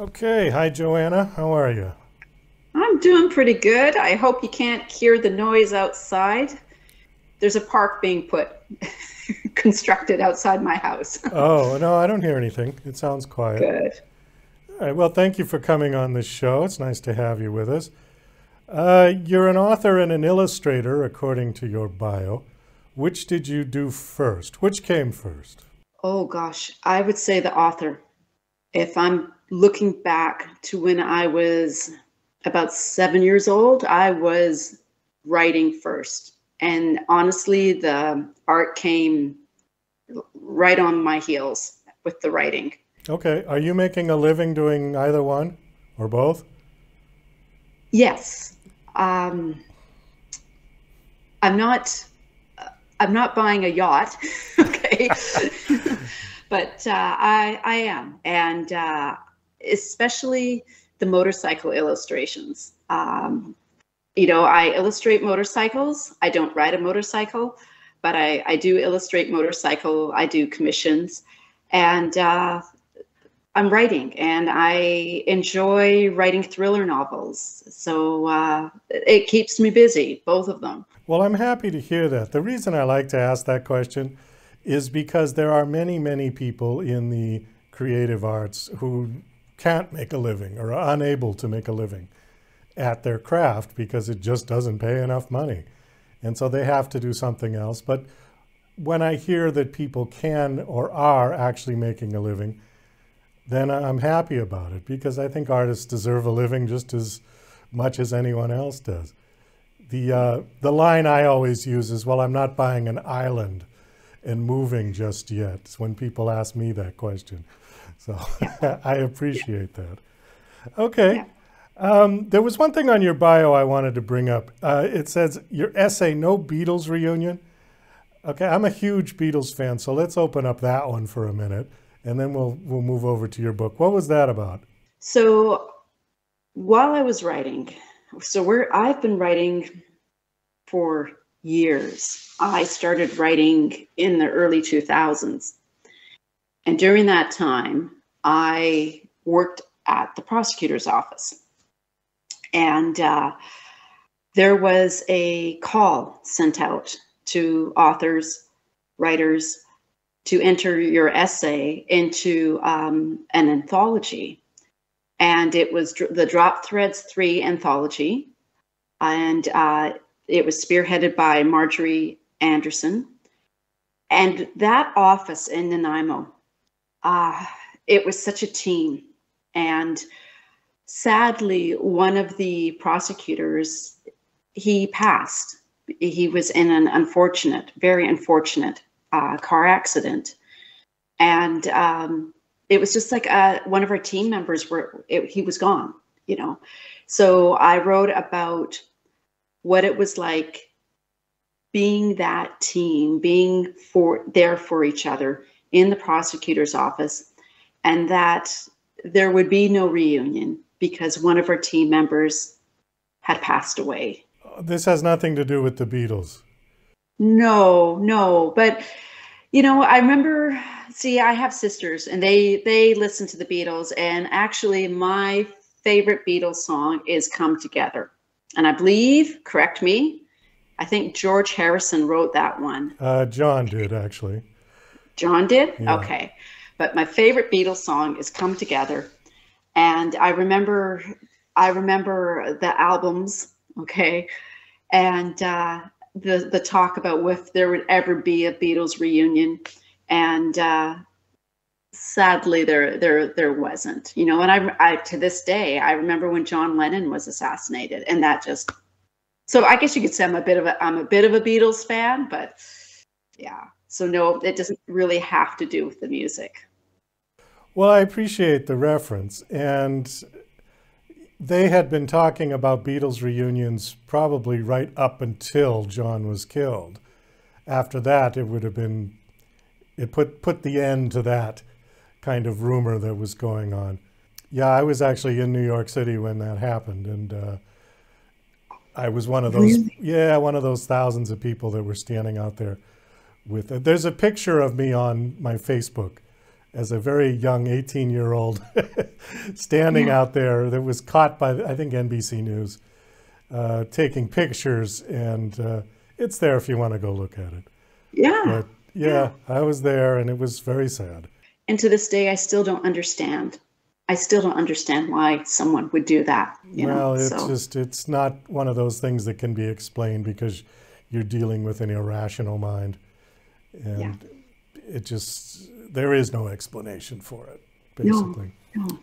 Okay, hi Joanna, how are you? I'm doing pretty good. I hope you can't hear the noise outside. There's a park being constructed outside my house. Oh, no, I don't hear anything. It sounds quiet. Good. All right, well, thank you for coming on this show. It's nice to have you with us. You're an author and an illustrator, according to your bio. Which did you do first? Which came first? Oh gosh, I would say the author. If I'm looking back to when I was about 7 years old, I was writing first. And honestly, the art came right on my heels with the writing. Okay, are you making a living doing either one or both? Yes. Um, I'm not I'm not buying a yacht, okay? But I am, and especially the motorcycle illustrations. I illustrate motorcycles. I don't ride a motorcycle, but I do illustrate motorcycle. I do commissions, and I'm writing, and I enjoy writing thriller novels. So it keeps me busy, both of them. Well, I'm happy to hear that. The reason I like to ask that question is because there are many, many people in the creative arts who can't make a living or are unable to make a living at their craft because it just doesn't pay enough money. And so they have to do something else. But when I hear that people can or are actually making a living, then I'm happy about it because I think artists deserve a living just as much as anyone else does. The line I always use is, well, I'm not buying an island and moving just yet. It's when people ask me that question. So I appreciate that. Okay. Yeah. There was one thing on your bio I wanted to bring up. It says your essay, No Beatles Reunion. Okay, I'm a huge Beatles fan, so let's open up that one for a minute, and then we'll move over to your book. What was that about? So while I was writing, I've been writing for years. I started writing in the early 2000s. And during that time, I worked at the prosecutor's office. And there was a call sent out to authors, writers, to enter your essay into an anthology. And it was the Drop Threads 3 anthology. And it was spearheaded by Marjorie Anderson. And that office in Nanaimo, it was such a team. And sadly, one of the prosecutors, he passed. He was in an very unfortunate car accident. And it was just like one of our team members he was gone, you know. So I wrote about what it was like being that team, being there for each other in the prosecutor's office, and that there would be no reunion because one of our team members had passed away. This has nothing to do with the Beatles. No, but I remember, see, I have sisters and they listen to the Beatles, and actually my favorite Beatles song is Come Together. And I believe, correct me, I think George Harrison wrote that one. John did, actually. John did? Yeah. Okay. But my favorite Beatles song is Come Together. And I remember the albums, okay? And the talk about if there would ever be a Beatles reunion. And sadly there wasn't. And I to this day I remember when John Lennon was assassinated, and that just, so I guess you could say I'm a bit of a Beatles fan, but yeah. So no, it doesn't really have to do with the music. Well, I appreciate the reference. And they had been talking about Beatles reunions probably right up until John was killed. After that, it put the end to that kind of rumor that was going on. Yeah, I was actually in New York City when that happened, and I was one of those, Really? yeah, one of those thousands of people that were standing out there with it. There's a picture of me on my Facebook as a very young 18-year-old standing out there that was caught by, I think, NBC News, taking pictures, and it's there if you want to go look at it. Yeah. But yeah, I was there, and it was very sad. And to this day, I still don't understand. I still don't understand why someone would do that. Well, it's not one of those things that can be explained because you're dealing with an irrational mind. And there is no explanation for it, basically. No.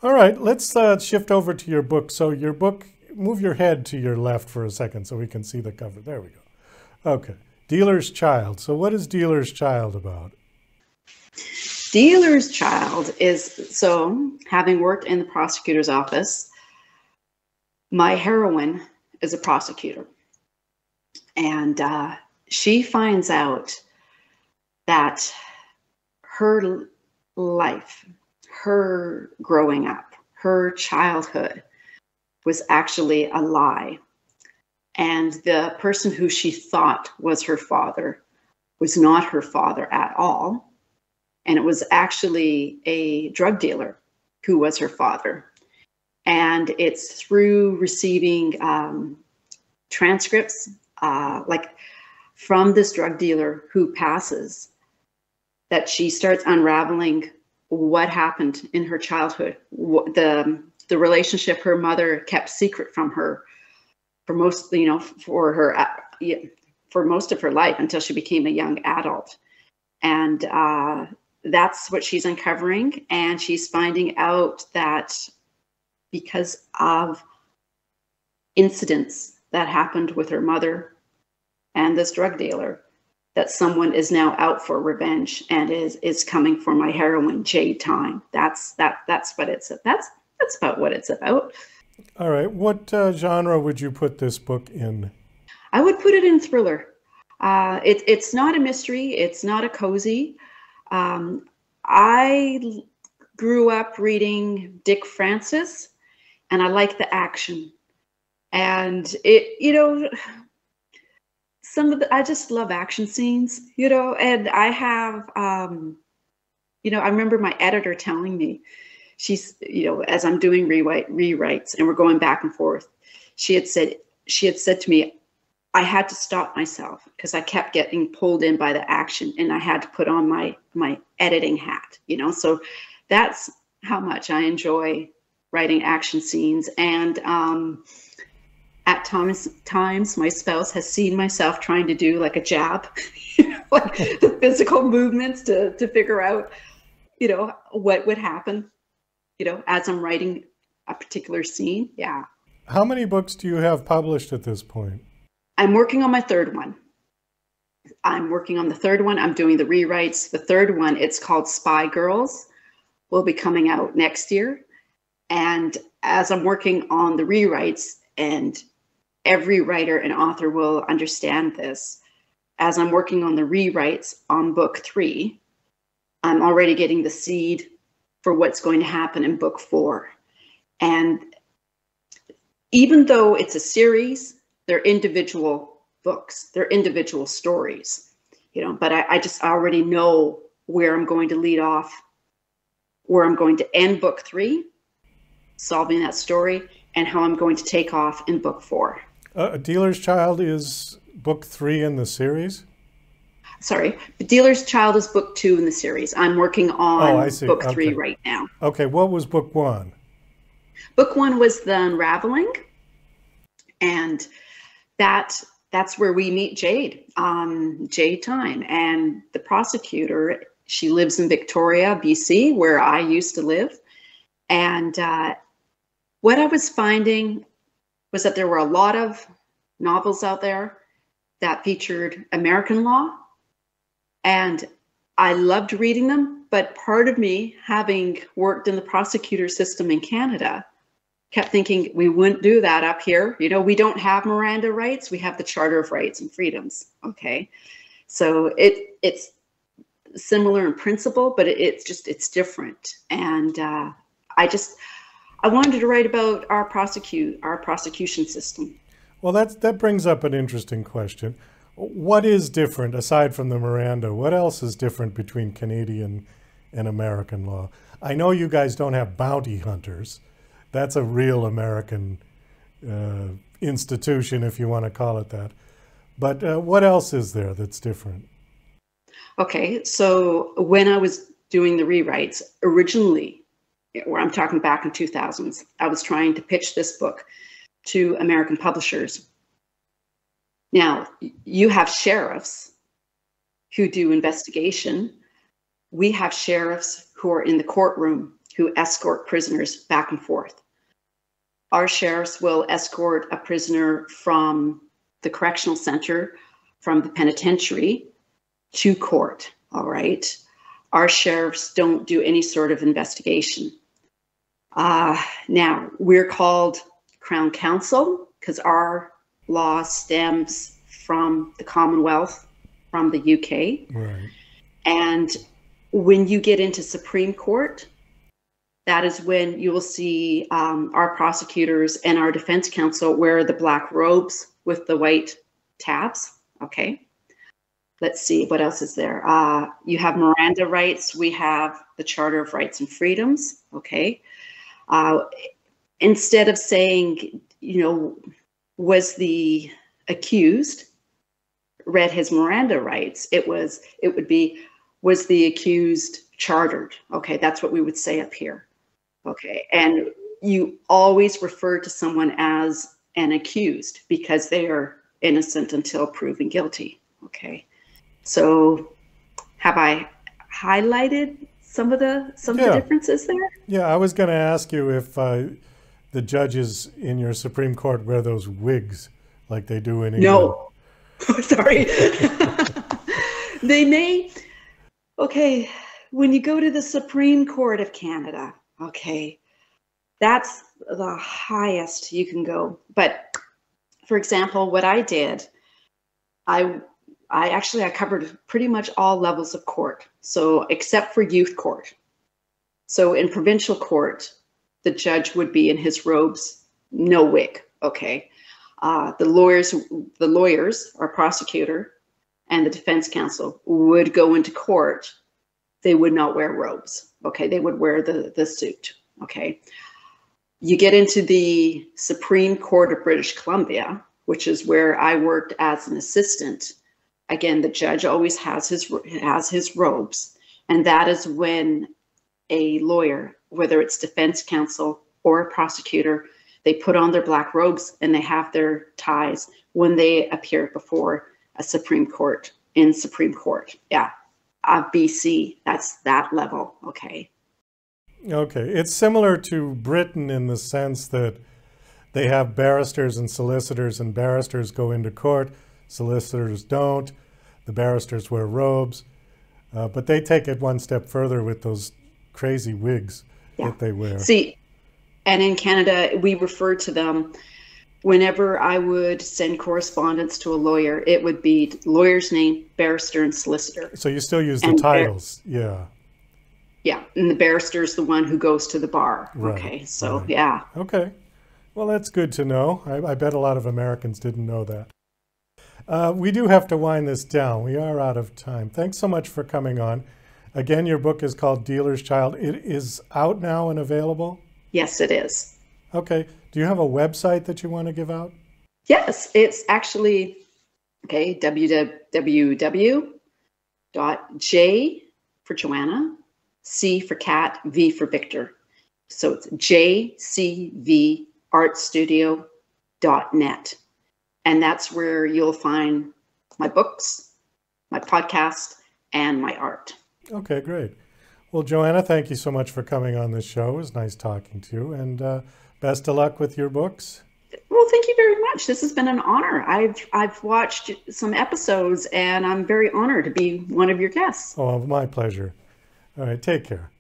All right, let's shift over to your book. So your book, move your head to your left for a second so we can see the cover. There we go. Okay, Dealer's Child. So what is Dealer's Child about? Dealer's Child is, so having worked in the prosecutor's office, my heroine is a prosecutor. And she finds out that her life, her growing up, her childhood was actually a lie. And the person who she thought was her father was not her father at all. And it was actually a drug dealer who was her father. And it's through receiving transcripts, like from this drug dealer who passes, that she starts unraveling what happened in her childhood, the relationship her mother kept secret from her for most, for most of her life until she became a young adult. And that's what she's uncovering. And she's finding out that because of incidents that happened with her mother and this drug dealer, that someone is now out for revenge and is coming for my heroine, Jade Time. That's what it's that's about what it's about. All right, what genre would you put this book in? I would put it in thriller. It's not a mystery. It's not a cozy. I grew up reading Dick Francis, and I like the action. And I just love action scenes, and I have, I remember my editor telling me, she's, as I'm doing rewrites and we're going back and forth, she had said to me, I had to stop myself because I kept getting pulled in by the action, and I had to put on my editing hat, so that's how much I enjoy writing action scenes. And at times my spouse has seen myself trying to do like a jab, like the physical movements to figure out, what would happen, as I'm writing a particular scene. Yeah. How many books do you have published at this point? I'm working on my third one. I'm working on the third one. I'm doing the rewrites. The third one, it's called Spy Girls, will be coming out next year. And as I'm working on the rewrites, and every writer and author will understand this, as I'm working on the rewrites on book 3, I'm already getting the seed for what's going to happen in book 4. And even though it's a series, they're individual books, they're individual stories, but I just already know where I'm going to lead off, where I'm going to end book 3, solving that story, and how I'm going to take off in book 4. Dealer's Child is book 3 in the series? Sorry, Dealer's Child is book 2 in the series. I'm working on book 3 right now. Okay, what was book 1? Book 1 was the Unravelling, and that's where we meet Jade, Jade Time, and the prosecutor. She lives in Victoria, BC, where I used to live. And what I was finding was that there were a lot of novels out there that featured American law, and I loved reading them. But part of me, having worked in the prosecutor system in Canada, kept thinking we wouldn't do that up here. We don't have Miranda rights. We have the Charter of Rights and Freedoms. Okay. So it's similar in principle, but it's different. And I wanted to write about our prosecution system. Well, that brings up an interesting question. What is different aside from the Miranda? What else is different between Canadian and American law. I know you guys don't have bounty hunters. That's a real American institution, if you want to call it that. But what else is there that's different? Okay, so when I was doing the rewrites, originally, where I'm talking back in 2000s, I was trying to pitch this book to American publishers. Now, you have sheriffs who do investigation. We have sheriffs who are in the courtroom who escort prisoners back and forth. Our sheriffs will escort a prisoner from the correctional center, from the penitentiary to court, all right? Our sheriffs don't do any sort of investigation. Now, we're called Crown Counsel because our law stems from the Commonwealth, from the UK. Right. And when you get into Supreme Court, that is when you will see our prosecutors and our defense counsel wear the black robes with the white tabs. Okay. Let's see, what else is there? You have Miranda rights. We have the Charter of Rights and Freedoms. Okay. Instead of saying, you know, was the accused read his Miranda rights, it would be, was the accused chartered? Okay, that's what we would say up here. Okay, and you always refer to someone as an accused because they are innocent until proven guilty. Okay, so have I highlighted some of the differences there? Yeah, I was going to ask you if the judges in your Supreme Court wear those wigs like they do in England. No, sorry. They may. Okay, when you go to the Supreme Court of Canada, okay, that's the highest you can go. But for example, what I did, I covered pretty much all levels of court. So except for youth court. So in provincial court, the judge would be in his robes, no wig. Okay. The lawyers, our prosecutor, and the defense counsel would go into court. They would not wear robes. Okay. They would wear the suit. Okay. You get into the Supreme Court of British Columbia, which is where I worked as an assistant. Again, the judge always has his robes. And that is when a lawyer, whether it's defense counsel or a prosecutor, they put on their black robes and they have their ties when they appear before a Supreme Court, in Supreme Court. Yeah, BC, that's that level, okay. Okay, it's similar to Britain in the sense that they have barristers and solicitors, and barristers go into court, solicitors don't. The barristers wear robes, but they take it one step further with those crazy wigs that they wear. See, and in Canada, we refer to them, whenever I would send correspondence to a lawyer, it would be lawyer's name, barrister, and solicitor. So you still use the titles, yeah. Yeah, and the barrister is the one who goes to the bar. Right, okay, so right. Yeah. Okay, well, that's good to know. I bet a lot of Americans didn't know that. We do have to wind this down. We are out of time. Thanks so much for coming on. Again, your book is called Dealer's Child. It is out now and available? Yes, it is. Okay. Do you have a website that you want to give out? Yes, it's actually, okay, www.j for Joanna, C for cat, V for Victor. So it's JCVArtStudio.net. And that's where you'll find my books, my podcast, and my art. Okay, great. Well, Joanna, thank you so much for coming on this show. It was nice talking to you, and best of luck with your books. Well, thank you very much. This has been an honor. I've watched some episodes, and I'm very honored to be one of your guests. Oh, my pleasure. All right, take care.